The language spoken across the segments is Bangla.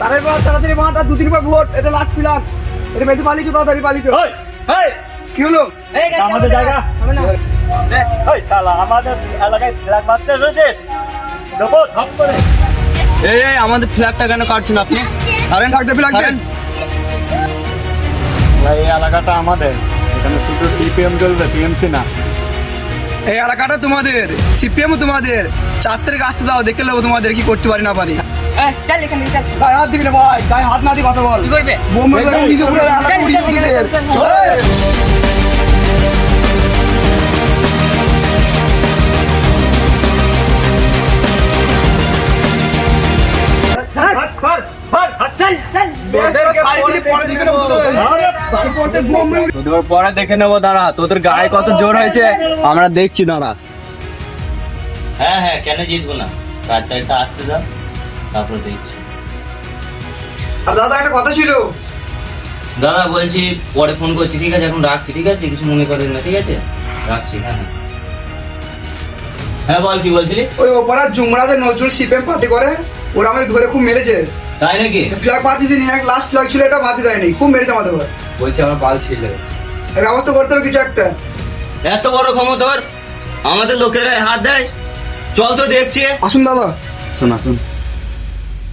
তাদের পর তাড়াতাড়ি বাঁধ, আর 2-3 বার ভোট, এটা লাস্ট ফিলার, এটা বেশি পালিয়েছো, তাড়াতাড়ি পালিয়েছো। কি হলো? আমাদের জায়গা আমাদের এলাকায় ফ্ল্যাগ মারতে এসেছে, দেখো ধপ করে। এই আমাদের ফ্ল্যাগটা কেন কাটছেন আপনি? সারেন থাকতে ফ্ল্যাগ দেন। এই এলাকাটা আমাদের, এখানে শুধু সিপিএম চলবে, টিএমসি না। এই এলাকাটা তোমাদের, সিপিএম তোমাদের। 4 তারিখ আসতে দাও, দেখে নেবো তোমাদের কি করতে পারি না পারি। চল এখানে চল। গায়ে হাত দিবি না ভাই, গায়ে হাত না দিয়ে কথা বল। কি করবে? বোম মেরে নিজে পুরো এলাকা উড়িয়ে দিতে। তোদের পরে দেখে নেবো, দাঁড়া, তোদের গায়ে কত জোর হয়েছে আমরা দেখছি, দাঁড়া। হ্যাঁ হ্যাঁ, কেন জিতবো না? 4 তারিখটা আসতে দাও, তারপর দেখছি। আর দাদা একটা কথা ছিল। দাদা বলছি পরে ফোন করছি, ঠিক আছে? এখন রাখছি, ঠিক আছে? কিছু মনে করেন না, ঠিক আছে? রাখছি। হ্যাঁ হ্যাঁ হ্যাঁ, বল কি বলছিলি? ওই ওপারা জুমরাতে নজরুল সিপিএম পার্টি করে, ওরা আমাদের ধরে খুব মেরেছে। তাই নাকি? ফ্ল্যাগ বাঁধি দিনি, এক লাস্ট ফ্ল্যাগ ছিল, এটা বাঁধি দেয়নি, খুব মেরেছে আমাদের ঘর। বলছি আমার পাল ছিল। ব্যবস্থা করতে হবে কিছু একটা। এত বড় ক্ষমতা ওর, আমাদের লোকের গায়ে হাত দেয়। চল তো দেখছি। আসুন দাদা। শোনা শুন,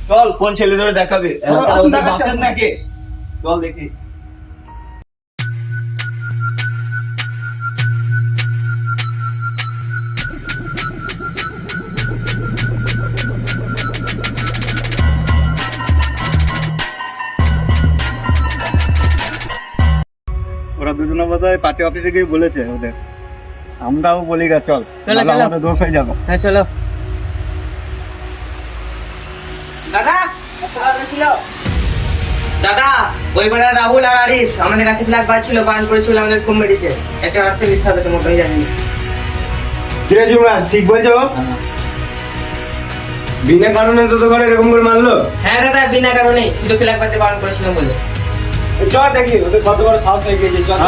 চল কোন ছেলে ধরে দেখাবে নাকি, চল দেখি। ওরা দুজনে বোধহয় পার্টি অফিসে গিয়ে বলেছে ওদের, আমরাও বলি গা, চল, নাহলে আমাদের দোষ হয়ে যাবে। হ্যাঁ চলো। দাদা দাদা, ওই বেলা রাহুল আর আরিফ আমাদের কাছে ফ্ল্যাগ বাজছিল, বান করেছিল, আমাদের খুব মেরেছে। একটা রাস্তা মিথ্যা হবে, তোমার তো জানি। ঠিক বলছো, বিনা কারণে তো ঘরে এরকম করে মারলো। হ্যাঁ দাদা, বিনা কারণে শুধু ফ্ল্যাগ বাজতে বারণ করেছিলাম বলে। চল দেখি ওদের কত বড় সাহস হয়ে গিয়েছে। চল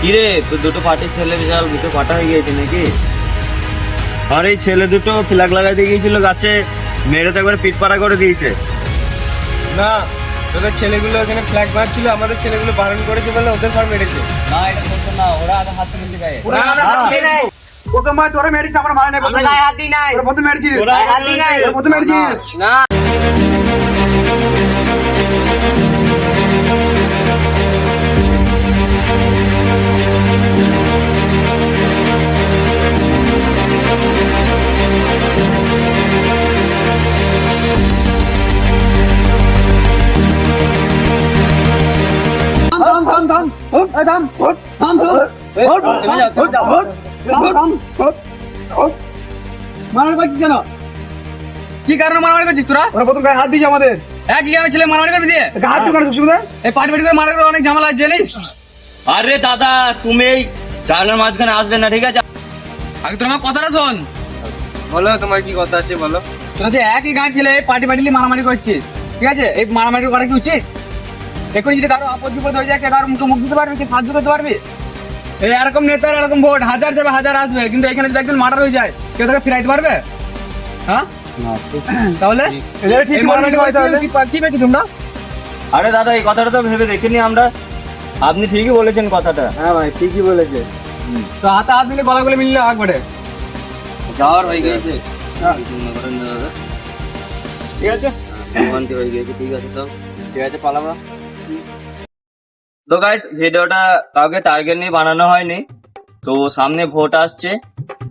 কিরে, তো দুটো পার্টির ছেলে বিশাল দুটো পাটা হয়ে গিয়েছে নাকি? আর এই ছেলে দুটো ফ্ল্যাগ লাগাইতে গিয়েছিল গাছে, মেরে তো একবার পিটপাড়া করে দিয়েছে। না, তোদের ছেলেগুলো এখানে ফ্ল্যাগ মারছিল, আমাদের ছেলেগুলো বারণ করেছে বলে ওদের ঘর মেরেছে। না, এটা করতো না, ওরা আগে হাত তুলতে গায়ে। প্রথম ভাই তোরা মেরেছিস, আমরা মারা নাই। আমরা গায়ে হাত দিই নাই। তোরা প্রথম মেরেছিস। গায়ে হাত দিই নাই। তোরা প্রথম মেরেছিস। না। কি কারণে মারামারি করছিস তোরা? ওরা প্রথম গায়ে হাত দিয়েছে আমাদের। এক গ্রামে ছেলে মারামারি করবি দিয়ে গায়ে হাত কেন সুবিধা? এই পার্টি করে মারামারি করে অনেক ঝামেলা আছে জানিস। আরে দাদা, তুমি এই জানার মাঝখানে আসবে না, ঠিক আছে? আগে তোর আমার কথাটা শোন। বলো তোমার কি কথা আছে বলো। তোরা যে একই গাঁয়ের ছেলে পার্টি মারামারি করছিস, ঠিক আছে? এই মারামারি করা কি উচিত? এখন যদি কারো আপদ বিপদ হয়ে যায়, কে কারো মুখ দিতে পারবি, কে সাহায্য করতে পারবি? এই এরকম নেতার এরকম ভোট, হাজার যাবে হাজার আসবে, কিন্তু এখানে যদি একজন মার্ডার হয়ে যায়, কেউ তাকে ফিরাইতে পারবে? হ্যাঁ, তাহলে এই মারামারি কি পেয়েছি তোমরা? আরে দাদা, এই কথাটা তো ভেবে দেখিনি আমরা। আপনি ঠিকই বলেছেন কথাটা। হ্যাঁ ভাই, ঠিকই বলেছে। তো হাতে হাত মিলে গলাগুলো মিললে একবারে যাওয়ার হয়ে গেছে। হ্যাঁ। দাদা ঠিক আছে, ভ্রান্তি হয়ে গেছে, ঠিক আছে? তো ঠিক আছে, পালাবা। তো গাইস, ভিডিওটা কাউকে টার্গেট নিয়ে বানানো হয়নি। তো সামনে ভোট আসছে,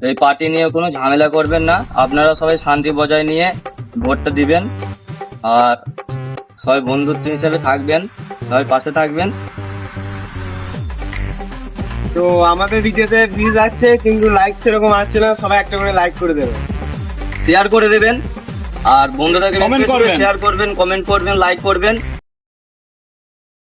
এই পার্টি নিয়ে কোনো ঝামেলা করবেন না। আপনারা সবাই শান্তি বজায় নিয়ে ভোটটা দিবেন, আর সবাই বন্ধুত্ব হিসেবে থাকবেন, সবাই পাশে থাকবেন। তো আমাদের ভিডিওতে ভিউজ আসছে, কিন্তু লাইক সেরকম আসছে না। সবাই একটা করে লাইক করে দেবেন, শেয়ার করে দেবেন, আর বন্ধুদেরকে শেয়ার করবেন, কমেন্ট করবেন, লাইক করবেন।